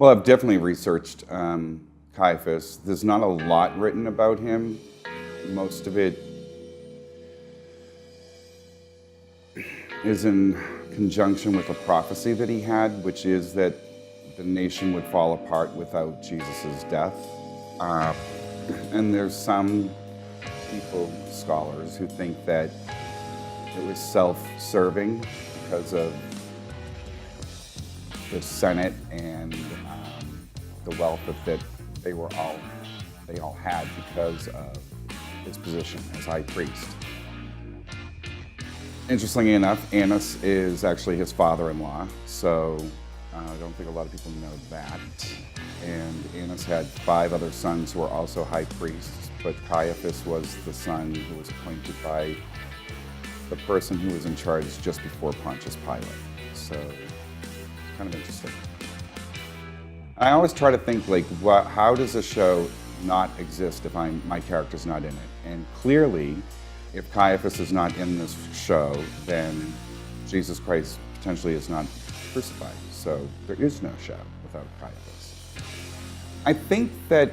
Well, I've definitely researched Caiaphas. There's not a lot written about him. Most of it is in conjunction with a prophecy that he had, which is that the nation would fall apart without Jesus' death. And there's some people, scholars, who think that it was self-serving because of the Senate and the wealth that they all had because of his position as high priest. Interestingly enough, Annas is actually his father-in-law, so I don't think a lot of people know that. And Annas had 5 other sons who were also high priests, but Caiaphas was the son who was appointed by the person who was in charge just before Pontius Pilate. So it's kind of interesting. I always try to think, like, how does a show not exist if my character's not in it? And clearly, if Caiaphas is not in this show, then Jesus Christ potentially is not crucified. So there is no show without Caiaphas. I think that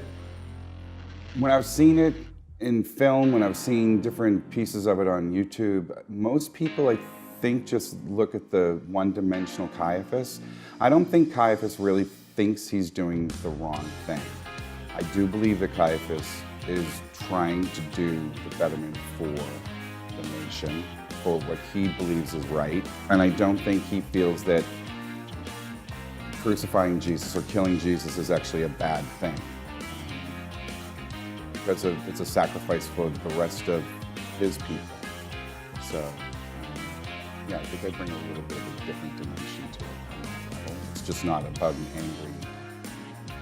when I've seen it in film, when I've seen different pieces of it on YouTube, most people, I think, just look at the one-dimensional Caiaphas. I don't think Caiaphas really thinks he's doing the wrong thing. I do believe that Caiaphas is trying to do the betterment for the nation, for what he believes is right. And I don't think he feels that crucifying Jesus or killing Jesus is actually a bad thing. Because it's a sacrifice for the rest of his people. So, yeah, I think I bring a little bit of a different dimension to it. It's just not about an angry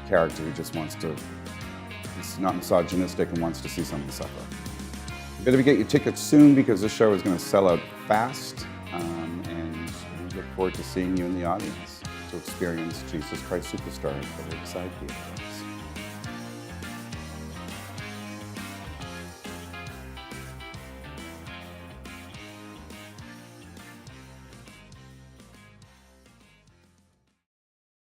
character who just wants to, he's not misogynistic and wants to see someone suffer. You better get your tickets soon because this show is going to sell out fast. And we look forward to seeing you in the audience to experience Jesus Christ Superstar at the Lakeside Theater.